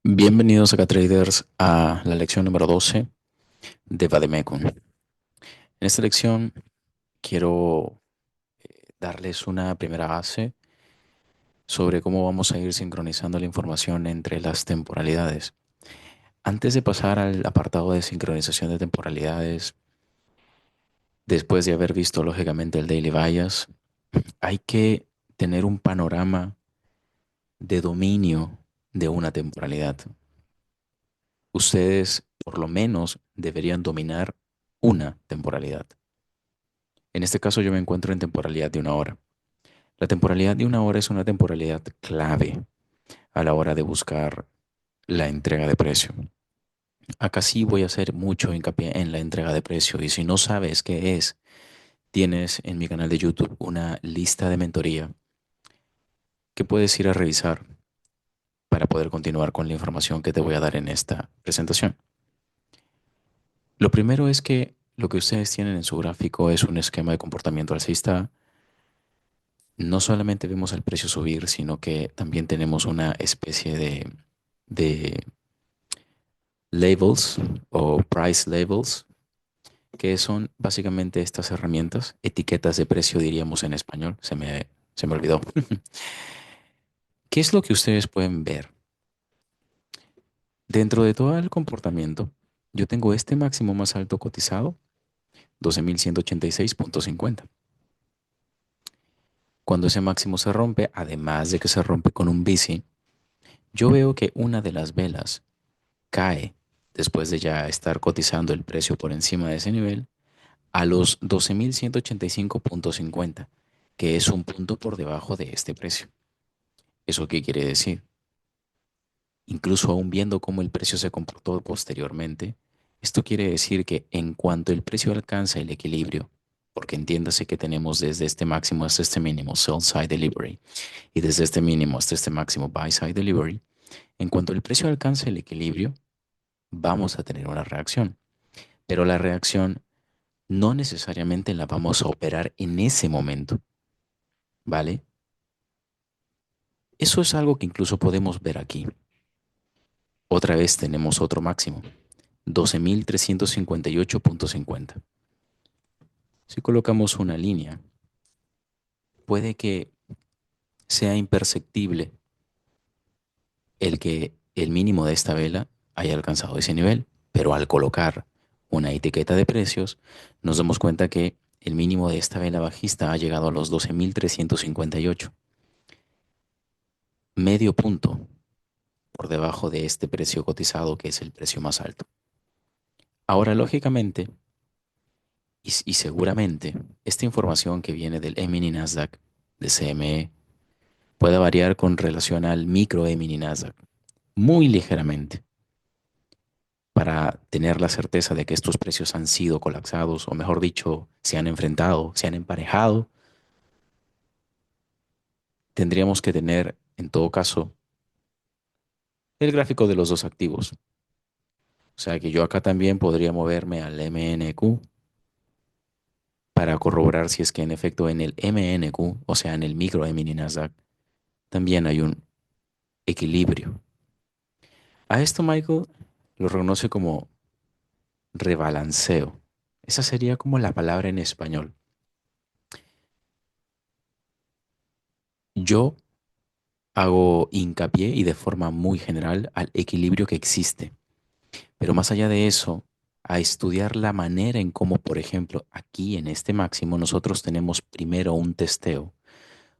Bienvenidos acá traders a la lección número 12 de Vademecum. En esta lección quiero darles una primera base sobre cómo vamos a ir sincronizando la información entre las temporalidades. Antes de pasar al apartado de sincronización de temporalidades, después de haber visto lógicamente el Daily Bias, hay que tener un panorama de dominio de una temporalidad. Ustedes por lo menos deberían dominar una temporalidad. En este caso yo me encuentro en temporalidad de una hora. La temporalidad de una hora es una temporalidad clave a la hora de buscar la entrega de precio. Acá sí voy a hacer mucho hincapié en la entrega de precio y si no sabes qué es, tienes en mi canal de YouTube una lista de mentoría que puedes ir a revisar para poder continuar con la información que te voy a dar en esta presentación. Lo primero es que lo que ustedes tienen en su gráfico es un esquema de comportamiento alcista. No solamente vemos el precio subir, sino que también tenemos una especie de labels o price labels, que son básicamente estas herramientas, etiquetas de precio diríamos en español, se me olvidó. ¿Qué es lo que ustedes pueden ver? Dentro de todo el comportamiento, yo tengo este máximo más alto cotizado, 12.186.50. Cuando ese máximo se rompe, además de que se rompe con un bici, yo veo que una de las velas cae después de ya estar cotizando el precio por encima de ese nivel a los 12.185.50, que es un punto por debajo de este precio. ¿Eso qué quiere decir? Incluso aún viendo cómo el precio se comportó posteriormente, esto quiere decir que en cuanto el precio alcanza el equilibrio, porque entiéndase que tenemos desde este máximo hasta este mínimo sell side delivery y desde este mínimo hasta este máximo buy side delivery, en cuanto el precio alcance el equilibrio, vamos a tener una reacción. Pero la reacción no necesariamente la vamos a operar en ese momento, ¿vale? Eso es algo que incluso podemos ver aquí. Otra vez tenemos otro máximo, 12.358.50. Si colocamos una línea, puede que sea imperceptible el que el mínimo de esta vela haya alcanzado ese nivel, pero al colocar una etiqueta de precios, nos damos cuenta que el mínimo de esta vela bajista ha llegado a los 12.358, medio punto por debajo de este precio cotizado que es el precio más alto. Ahora, lógicamente, y seguramente, esta información que viene del E-mini Nasdaq, de CME, puede variar con relación al micro E-mini Nasdaq, muy ligeramente, para tener la certeza de que estos precios han sido colapsados, o mejor dicho, se han enfrentado, se han emparejado. Tendríamos que tener, en todo caso, el gráfico de los dos activos. O sea que yo acá también podría moverme al MNQ para corroborar si es que en efecto en el MNQ, o sea, en el micro mini Nasdaq, también hay un equilibrio. A esto Michael lo reconoce como rebalanceo. Esa sería como la palabra en español. Yo hago hincapié y de forma muy general al equilibrio que existe, pero más allá de eso, a estudiar la manera en cómo, por ejemplo, aquí en este máximo nosotros tenemos primero un testeo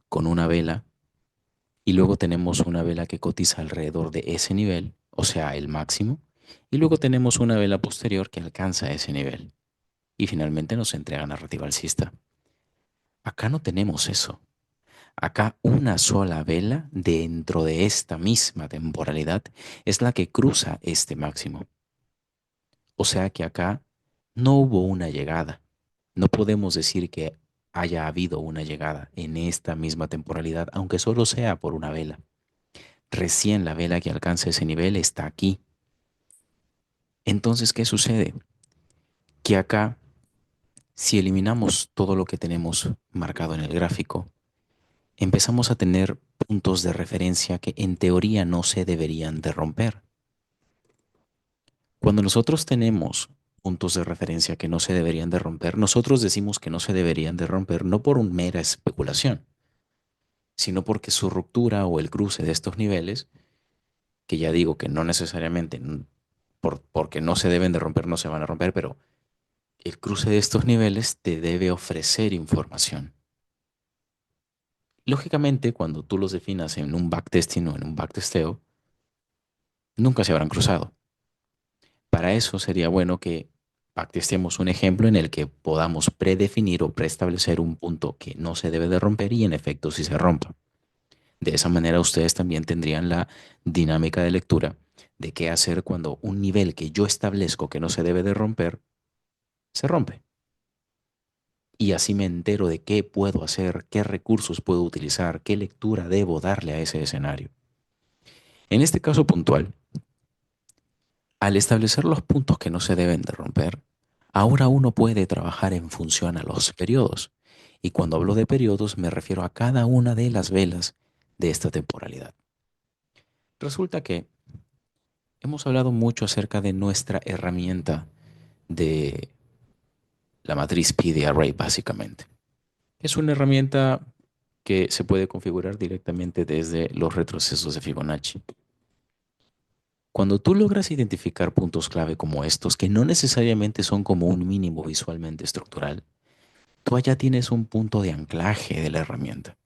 con una vela y luego tenemos una vela que cotiza alrededor de ese nivel, o sea, el máximo, y luego tenemos una vela posterior que alcanza ese nivel y finalmente nos entrega narrativa alcista. Acá no tenemos eso. Acá una sola vela dentro de esta misma temporalidad es la que cruza este máximo. O sea que acá no hubo una llegada. No podemos decir que haya habido una llegada en esta misma temporalidad, aunque solo sea por una vela. Recién la vela que alcanza ese nivel está aquí. Entonces, ¿qué sucede? Que acá, si eliminamos todo lo que tenemos marcado en el gráfico, empezamos a tener puntos de referencia que en teoría no se deberían de romper. Cuando nosotros tenemos puntos de referencia que no se deberían de romper, nosotros decimos que no se deberían de romper no por una mera especulación, sino porque su ruptura o el cruce de estos niveles, que ya digo que no necesariamente porque no se deben de romper, no se van a romper, pero el cruce de estos niveles te debe ofrecer información. Lógicamente, cuando tú los definas en un backtesting o en un backtesteo, nunca se habrán cruzado. Para eso sería bueno que backtestemos un ejemplo en el que podamos predefinir o preestablecer un punto que no se debe de romper y en efecto si se rompa. De esa manera ustedes también tendrían la dinámica de lectura de qué hacer cuando un nivel que yo establezco que no se debe de romper, se rompe. Y así me entero de qué puedo hacer, qué recursos puedo utilizar, qué lectura debo darle a ese escenario. En este caso puntual, al establecer los puntos que no se deben de romper, ahora uno puede trabajar en función a los periodos. Y cuando hablo de periodos me refiero a cada una de las velas de esta temporalidad. Resulta que hemos hablado mucho acerca de nuestra herramienta de la matriz PD-Array, básicamente. Es una herramienta que se puede configurar directamente desde los retrocesos de Fibonacci. Cuando tú logras identificar puntos clave como estos, que no necesariamente son como un mínimo visualmente estructural, tú allá tienes un punto de anclaje de la herramienta.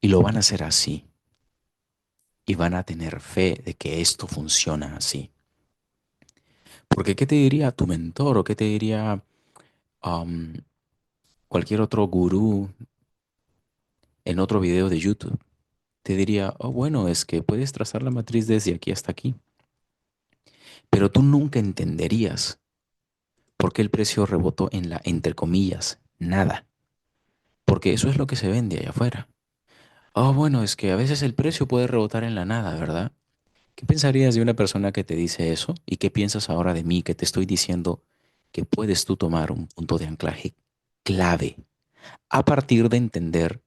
Y lo van a hacer así. Y van a tener fe de que esto funciona así. Porque ¿qué te diría tu mentor o qué te diría um, cualquier otro gurú en otro video de YouTube? Te diría, oh, bueno, es que puedes trazar la matriz desde aquí hasta aquí. Pero tú nunca entenderías por qué el precio rebotó en la, entre comillas, nada. Porque eso es lo que se vende allá afuera. Oh, bueno, es que a veces el precio puede rebotar en la nada, ¿verdad? ¿Qué pensarías de una persona que te dice eso? ¿Y qué piensas ahora de mí que te estoy diciendo que puedes tú tomar un punto de anclaje clave a partir de entender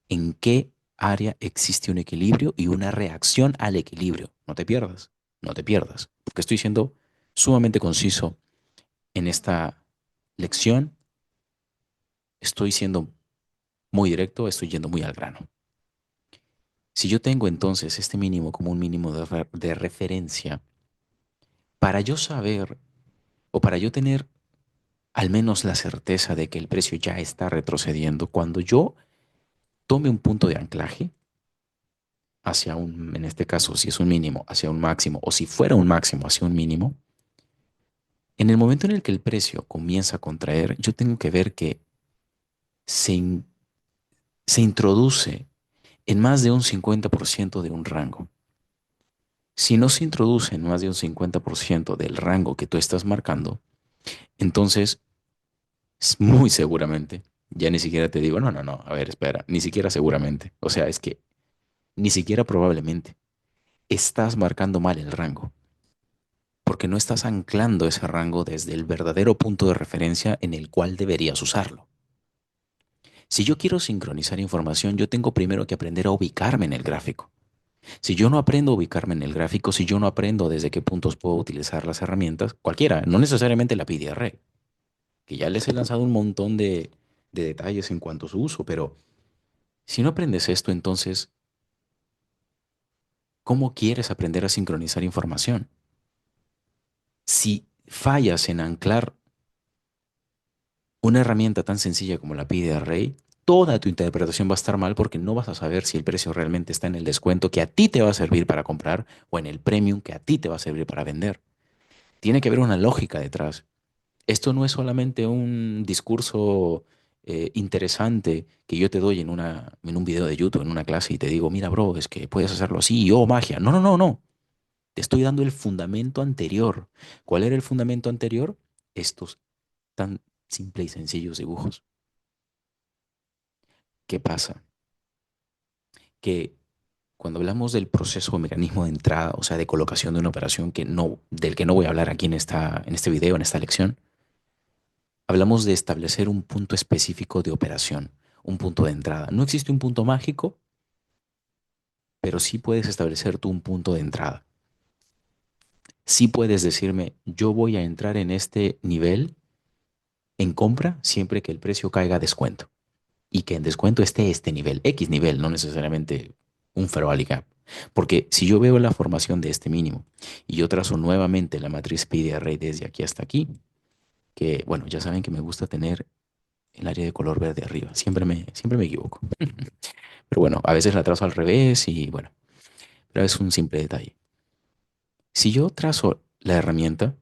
en qué área existe un equilibrio y una reacción al equilibrio? No te pierdas, no te pierdas, porque estoy siendo sumamente conciso en esta lección, estoy siendo muy directo, estoy yendo muy al grano. Si yo tengo entonces este mínimo como un mínimo de referencia, para yo saber o para yo tener al menos la certeza de que el precio ya está retrocediendo, cuando yo tome un punto de anclaje hacia un, en este caso, si es un mínimo, hacia un máximo, o si fuera un máximo hacia un mínimo, en el momento en el que el precio comienza a contraer, yo tengo que ver que se, se introduce en más de un 50% de un rango. Si no se introduce en más de un 50% del rango que tú estás marcando, entonces muy seguramente, ya ni siquiera te digo, no, no, no, a ver, espera, ni siquiera seguramente. O sea, es que ni siquiera probablemente estás marcando mal el rango, porque no estás anclando ese rango desde el verdadero punto de referencia en el cual deberías usarlo. Si yo quiero sincronizar información, yo tengo primero que aprender a ubicarme en el gráfico. Si yo no aprendo a ubicarme en el gráfico, si yo no aprendo desde qué puntos puedo utilizar las herramientas, cualquiera, no necesariamente la PDR, que ya les he lanzado un montón de detalles en cuanto a su uso, pero si no aprendes esto, entonces, ¿cómo quieres aprender a sincronizar información? Si fallas en anclar una herramienta tan sencilla como la PDR, toda tu interpretación va a estar mal porque no vas a saber si el precio realmente está en el descuento que a ti te va a servir para comprar o en el premium que a ti te va a servir para vender. Tiene que haber una lógica detrás. Esto no es solamente un discurso interesante que yo te doy en un video de YouTube, en una clase y te digo, mira, bro, es que puedes hacerlo así, oh, magia. No, no, no, no. Te estoy dando el fundamento anterior. ¿Cuál era el fundamento anterior? Estos tan simples y sencillos dibujos. ¿Qué pasa? Que cuando hablamos del proceso o mecanismo de entrada, o sea, de colocación de una operación del que no voy a hablar aquí en este video, en esta lección, hablamos de establecer un punto específico de operación, un punto de entrada. No existe un punto mágico, pero sí puedes establecer tú un punto de entrada. Sí puedes decirme, yo voy a entrar en este nivel en compra siempre que el precio caiga a descuento y que en descuento esté este nivel, X nivel, no necesariamente un fair gap. Porque si yo veo la formación de este mínimo y yo trazo nuevamente la matriz PDRA desde aquí hasta aquí, que bueno, ya saben que me gusta tener el área de color verde arriba, siempre me equivoco. Pero bueno, a veces la trazo al revés y bueno, pero es un simple detalle. Si yo trazo la herramienta,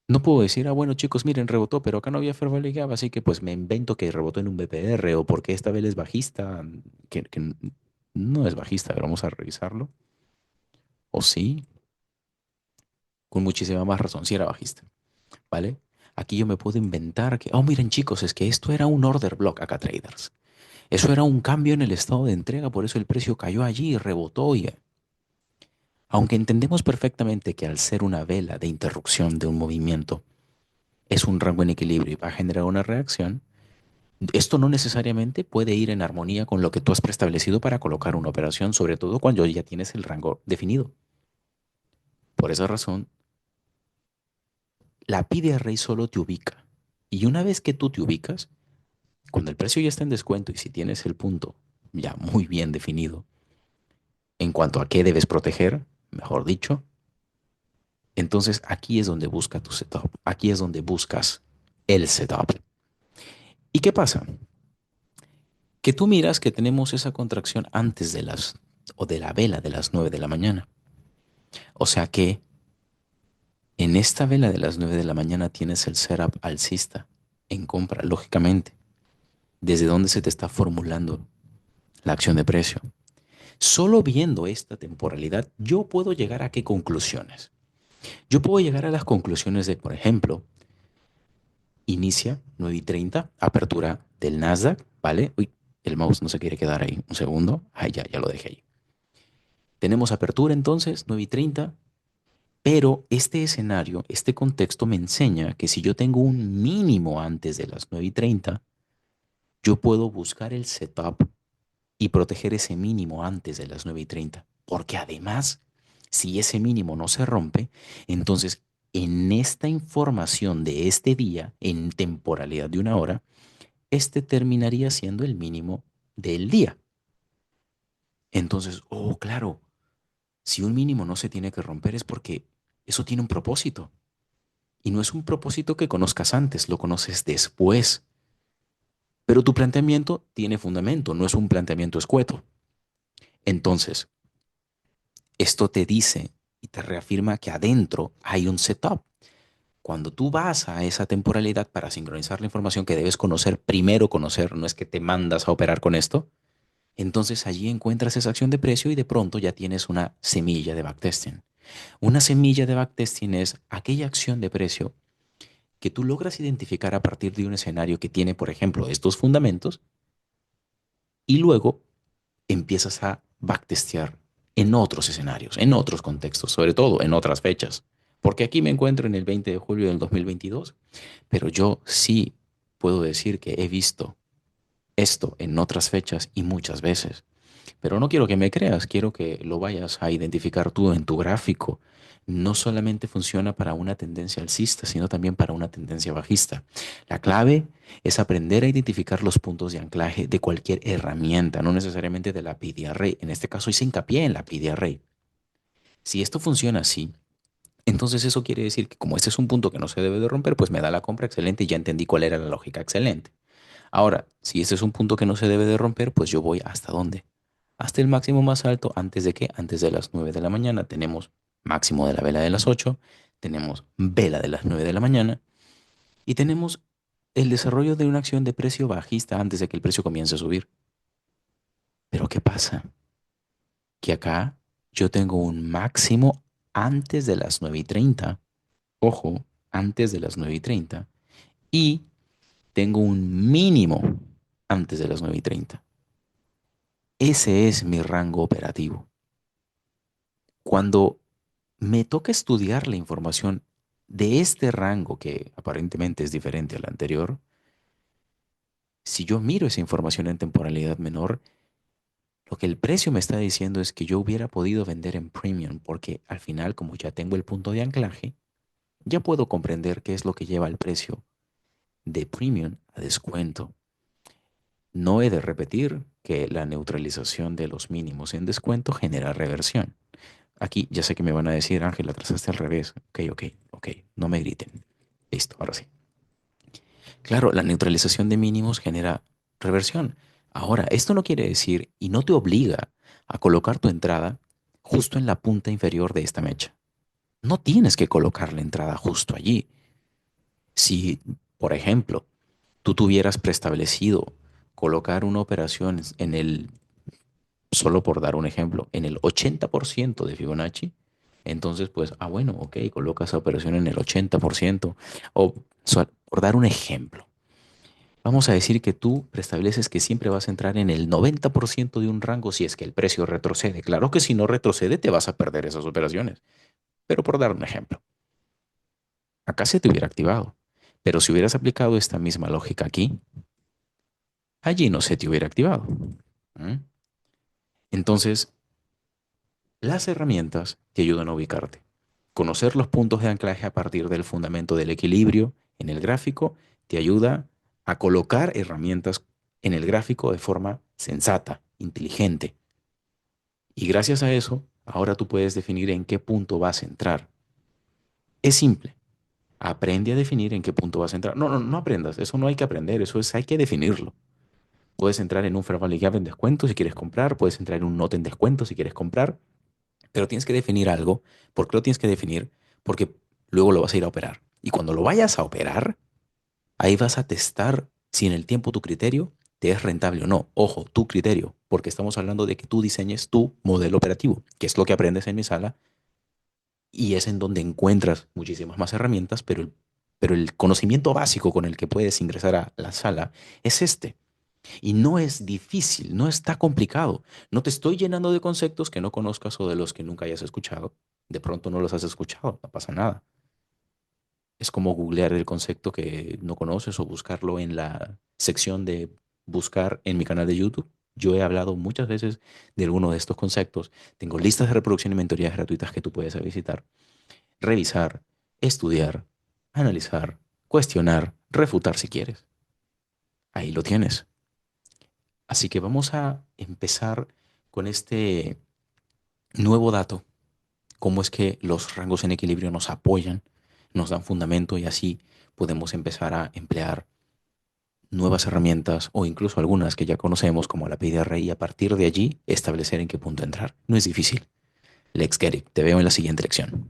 no puedo decir, ah, bueno, chicos, miren, rebotó, pero acá no había fair value gap, así que pues me invento que rebotó en un BPR o porque esta vez es bajista, que no es bajista, pero vamos a revisarlo. O sí, con muchísima más razón, si era bajista, ¿vale? Aquí yo me puedo inventar que, oh, miren, chicos, es que esto era un order block acá, traders. Eso era un cambio en el estado de entrega, por eso el precio cayó allí y rebotó. Y, aunque entendemos perfectamente que al ser una vela de interrupción de un movimiento, es un rango en equilibrio y va a generar una reacción, esto no necesariamente puede ir en armonía con lo que tú has preestablecido para colocar una operación, sobre todo cuando ya tienes el rango definido. Por esa razón, la pide array solo te ubica. Y una vez que tú te ubicas, cuando el precio ya está en descuento y si tienes el punto ya muy bien definido en cuanto a qué debes proteger, mejor dicho, entonces aquí es donde busca tu setup. Aquí es donde buscas el setup. ¿Y qué pasa? Que tú miras que tenemos esa contracción antes de las o de la vela de las 9 de la mañana. O sea que en esta vela de las 9 de la mañana tienes el setup alcista en compra, lógicamente, desde donde se te está formulando la acción de precio. Solo viendo esta temporalidad, yo puedo llegar a qué conclusiones. Yo puedo llegar a las conclusiones de, por ejemplo, inicia 9:30, apertura del Nasdaq, ¿vale? Uy, el mouse no se quiere quedar ahí. Un segundo. Ahí ya lo dejé ahí. Tenemos apertura entonces, 9:30, pero este escenario, este contexto me enseña que si yo tengo un mínimo antes de las 9:30, yo puedo buscar el setup y proteger ese mínimo antes de las 9:30. Porque además, si ese mínimo no se rompe, entonces en esta información de este día, en temporalidad de una hora, este terminaría siendo el mínimo del día. Entonces, oh, claro, si un mínimo no se tiene que romper es porque eso tiene un propósito. Y no es un propósito que conozcas antes, lo conoces después. Pero tu planteamiento tiene fundamento, no es un planteamiento escueto. Entonces, esto te dice y te reafirma que adentro hay un setup. Cuando tú vas a esa temporalidad para sincronizar la información que debes conocer, primero conocer, no es que te mandas a operar con esto, entonces allí encuentras esa acción de precio y de pronto ya tienes una semilla de backtesting. Una semilla de backtesting es aquella acción de precio que tú logras identificar a partir de un escenario que tiene, por ejemplo, estos fundamentos y luego empiezas a backtestear en otros escenarios, en otros contextos, sobre todo en otras fechas. Porque aquí me encuentro en el 20 de julio del 2022, pero yo sí puedo decir que he visto esto en otras fechas y muchas veces. Pero no quiero que me creas, quiero que lo vayas a identificar tú en tu gráfico. No solamente funciona para una tendencia alcista, sino también para una tendencia bajista. La clave es aprender a identificar los puntos de anclaje de cualquier herramienta, no necesariamente de la PD Array. En este caso hice hincapié en la PD Array. Si esto funciona así, entonces eso quiere decir que como este es un punto que no se debe de romper, pues me da la compra excelente y ya entendí cuál era la lógica excelente. Ahora, si este es un punto que no se debe de romper, pues yo voy hasta dónde. Hasta el máximo más alto, ¿antes de qué? Antes de las 9 de la mañana. Tenemos máximo de la vela de las 8, tenemos vela de las 9 de la mañana y tenemos el desarrollo de una acción de precio bajista antes de que el precio comience a subir. Pero ¿qué pasa? Que acá yo tengo un máximo antes de las 9:30. Ojo, antes de las 9:30. Y tengo un mínimo antes de las 9:30. Ese es mi rango operativo. Cuando me toca estudiar la información de este rango que aparentemente es diferente al anterior, si yo miro esa información en temporalidad menor, Lo que el precio me está diciendo es que yo hubiera podido vender en premium porque al final, como ya tengo el punto de anclaje, ya puedo comprender qué es lo que lleva el precio de premium a descuento. No he de repetir que la neutralización de los mínimos en descuento genera reversión. Aquí ya sé que me van a decir, Ángel, la trazaste al revés. Ok, ok, ok, no me griten. Listo, ahora sí. Claro, la neutralización de mínimos genera reversión. Ahora, esto no quiere decir y no te obliga a colocar tu entrada justo en la punta inferior de esta mecha. No tienes que colocar la entrada justo allí. Si, por ejemplo, tú tuvieras preestablecido colocar una operación en el, solo por dar un ejemplo, en el 80% de Fibonacci, entonces pues, bueno, ok, colocas esa operación en el 80%. O por dar un ejemplo, vamos a decir que tú preestableces que siempre vas a entrar en el 90% de un rango si es que el precio retrocede. Claro que si no retrocede te vas a perder esas operaciones, pero por dar un ejemplo, acá se te hubiera activado. Pero si hubieras aplicado esta misma lógica aquí, allí no se te hubiera activado. ¿Mm? Entonces, las herramientas te ayudan a ubicarte. Conocer los puntos de anclaje a partir del fundamento del equilibrio en el gráfico te ayuda a colocar herramientas en el gráfico de forma sensata, inteligente. Y gracias a eso, ahora tú puedes definir en qué punto vas a entrar. Es simple. Aprende a definir en qué punto vas a entrar. No, no, no aprendas. Eso no hay que aprender. Eso es, hay que definirlo. Puedes entrar en un Fair Value Gap en descuento si quieres comprar. Puedes entrar en un NOT en descuento si quieres comprar. Pero tienes que definir algo. ¿Por qué lo tienes que definir? Porque luego lo vas a ir a operar. Y cuando lo vayas a operar, ahí vas a testar si en el tiempo tu criterio te es rentable o no. Ojo, tu criterio, porque estamos hablando de que tú diseñes tu modelo operativo, que es lo que aprendes en mi sala y es en donde encuentras muchísimas más herramientas, pero el conocimiento básico con el que puedes ingresar a la sala es este. Y no es difícil, no está complicado. No te estoy llenando de conceptos que no conozcas o de los que nunca hayas escuchado. De pronto no los has escuchado, no pasa nada. Es como googlear el concepto que no conoces o buscarlo en la sección de buscar en mi canal de YouTube. Yo he hablado muchas veces de alguno de estos conceptos. Tengo listas de reproducción y mentorías gratuitas que tú puedes visitar, revisar, estudiar, analizar, cuestionar, refutar si quieres. Ahí lo tienes. Así que vamos a empezar con este nuevo dato, cómo es que los rangos en equilibrio nos apoyan, nos dan fundamento y así podemos empezar a emplear nuevas herramientas o incluso algunas que ya conocemos como la PDR y a partir de allí establecer en qué punto entrar. No es difícil. Let's get it. Te veo en la siguiente lección.